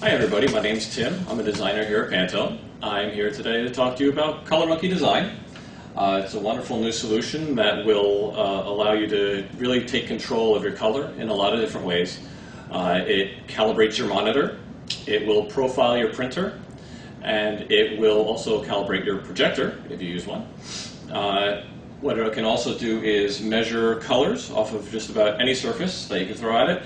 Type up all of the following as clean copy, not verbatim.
Hi everybody, my name's Tim. I'm a designer here at Pantone. I'm here today to talk to you about ColorMunki Design. It's a wonderful new solution that will allow you to really take control of your color in a lot of different ways. It calibrates your monitor, it will profile your printer, and it will also calibrate your projector if you use one. What it can also do is measure colors off of just about any surface that you can throw at it,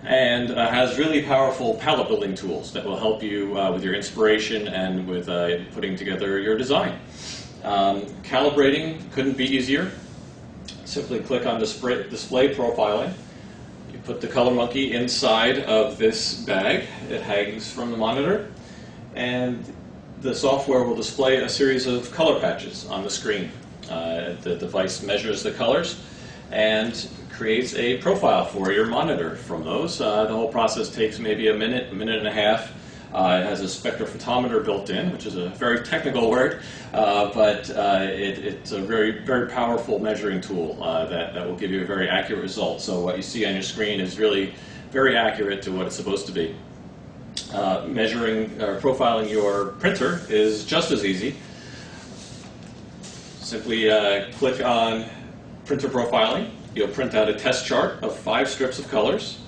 and has really powerful palette building tools that will help you with your inspiration and with putting together your design. Calibrating couldn't be easier. Simply click on display profiling. You put the ColorMunki inside of this bag. It hangs from the monitor, and the software will display a series of color patches on the screen. The device measures the colors and creates a profile for your monitor from those. The whole process takes maybe a minute and a half. It has a spectrophotometer built in, which is a very technical word, but it's a very powerful measuring tool that will give you a very accurate result. So what you see on your screen is really very accurate to what it's supposed to be. Measuring or profiling your printer is just as easy. Simply click on printer profiling. You'll print out a test chart of 5 strips of colors.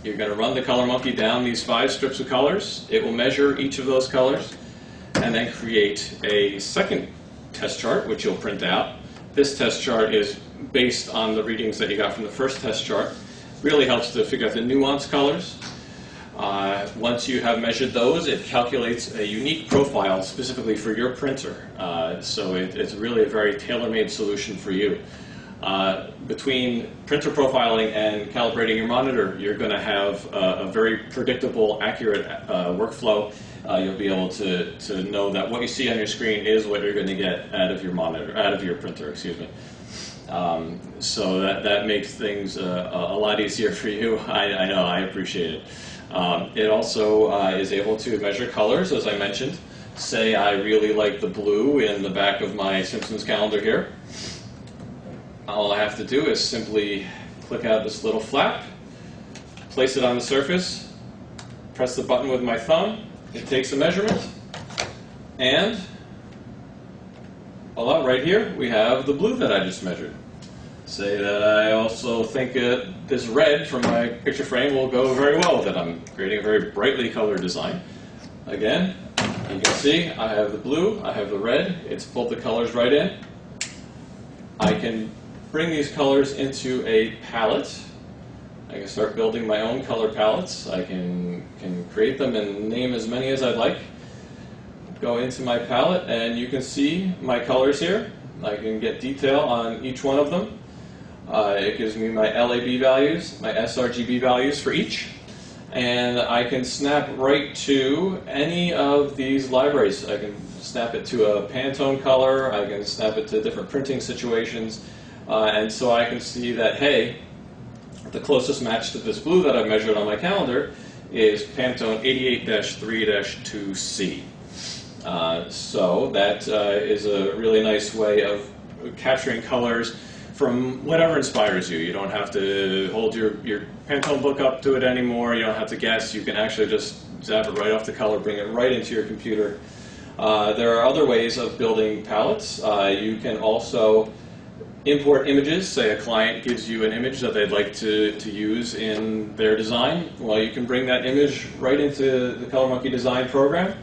You're going to run the ColorMunki down these 5 strips of colors. It will measure each of those colors and then create a second test chart, which you'll print out. This test chart is based on the readings that you got from the first test chart. Really helps to figure out the nuanced colors. Once you have measured those, it calculates a unique profile specifically for your printer. So it's really a very tailor-made solution for you. Between printer profiling and calibrating your monitor, you're going to have a very predictable, accurate workflow. You'll be able to know that what you see on your screen is what you're going to get out of your monitor, out of your printer, excuse me. So that makes things a lot easier for you. I know, I appreciate it. It also is able to measure colors, as I mentioned. Say I really like the blue in the back of my Simpsons calendar here. All I have to do is simply click out this little flap, place it on the surface, press the button with my thumb, it takes a measurement, and voila, right here we have the blue that I just measured. Say that I also think this red from my picture frame will go very well with it. I'm creating a very brightly colored design. Again, you can see I have the blue, I have the red, it's pulled the colors right in. I can bring these colors into a palette. I can start building my own color palettes. I can create them and name as many as I'd like. Go into my palette and you can see my colors here. I can get detail on each one of them. It gives me my LAB values, my sRGB values for each, and I can snap right to any of these libraries. I can snap it to a Pantone color, I can snap it to different printing situations, and so I can see that, hey, the closest match to this blue that I've measured on my calendar is Pantone 88-3-2C. So that is a really nice way of capturing colors from whatever inspires you. You don't have to hold your Pantone book up to it anymore. You don't have to guess. You can actually just zap it right off the color, bring it right into your computer. There are other ways of building palettes. You can also import images. Say a client gives you an image that they'd like to use in their design. Well, you can bring that image right into the ColorMunki Design program,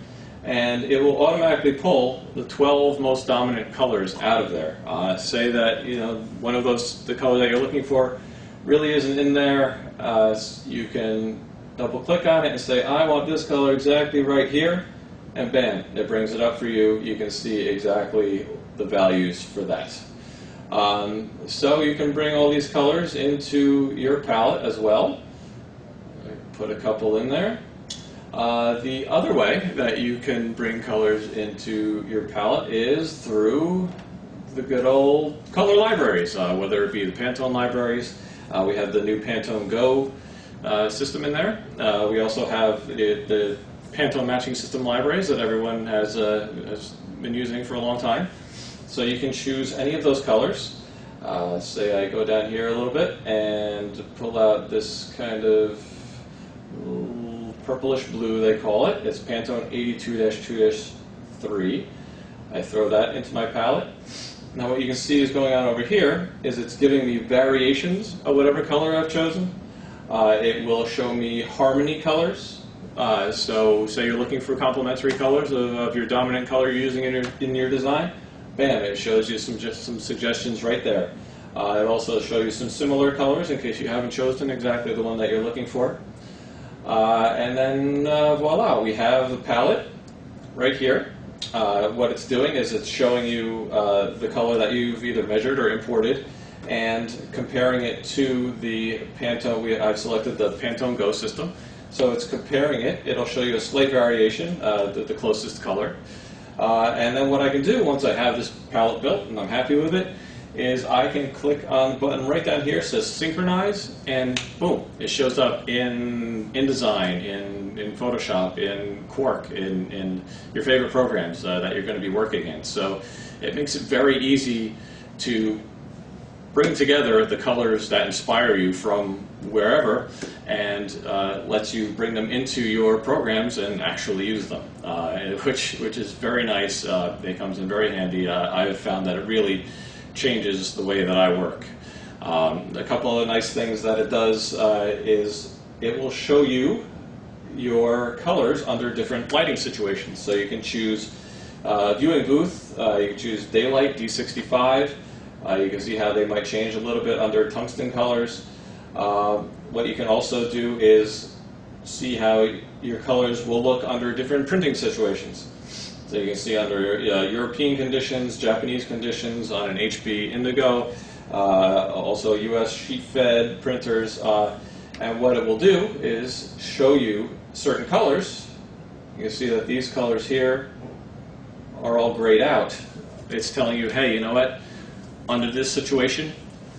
and it will automatically pull the 12 most dominant colors out of there. Say that one of the color that you're looking for really isn't in there. You can double click on it and say, I want this color exactly right here, and bam, it brings it up for you. You can see exactly the values for that. So you can bring all these colors into your palette as well. Put a couple in there. The other way that you can bring colors into your palette is through the good old color libraries, whether it be the Pantone libraries. We have the new Pantone Go system in there. We also have the Pantone matching system libraries that everyone has been using for a long time. So you can choose any of those colors. Say I go down here a little bit and pull out this kind of purplish blue they call it. It's Pantone 82-2-3. I throw that into my palette. Now what you can see is going on over here is it's giving me variations of whatever color I've chosen. It will show me harmony colors. So say you're looking for complementary colors of your dominant color you're using in your design. Bam, it shows you some suggestions right there. It'll also show you some similar colors in case you haven't chosen exactly the one that you're looking for. And then voila, we have the palette right here. What it's doing is it's showing you the color that you've either measured or imported and comparing it to the Pantone. I've selected the Pantone Go system. So it's comparing it. It'll show you a slight variation, the closest color. And then what I can do once I have this palette built and I'm happy with it is I can click on the button right down here. It says synchronize, and boom, it shows up in InDesign, in Photoshop, in Quark, in your favorite programs that you're going to be working in. So it makes it very easy to bring together the colors that inspire you from wherever and lets you bring them into your programs and actually use them, which is very nice. It comes in very handy. I have found that it really changes the way that I work. A couple of nice things that it does is it will show you your colors under different lighting situations. So you can choose viewing booth, you can choose daylight, D65. You can see how they might change a little bit under tungsten colors. What you can also do is see how your colors will look under different printing situations. So you can see under European conditions, Japanese conditions, on an HB Indigo, also US sheet-fed printers. And what it will do is show you certain colors. You can see that these colors here are all grayed out. It's telling you, hey, you know what? Under this situation,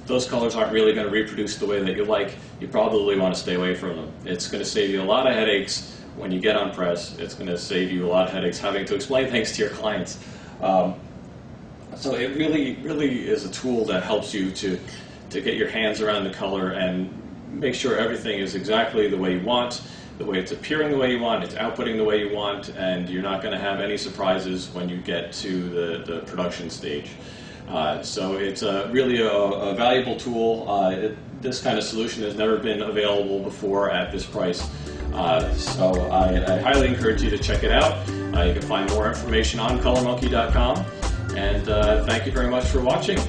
those colors aren't really going to reproduce the way that you like. You probably want to stay away from them. It's going to save you a lot of headaches when you get on press. It's going to save you a lot of headaches having to explain things to your clients. So it really is a tool that helps you to get your hands around the color and make sure everything is exactly the way you want, the way it's appearing the way you want, it's outputting the way you want, and you're not going to have any surprises when you get to the production stage. So it's really a valuable tool. This kind of solution has never been available before at this price. So I highly encourage you to check it out. You can find more information on colormunki.com. And thank you very much for watching.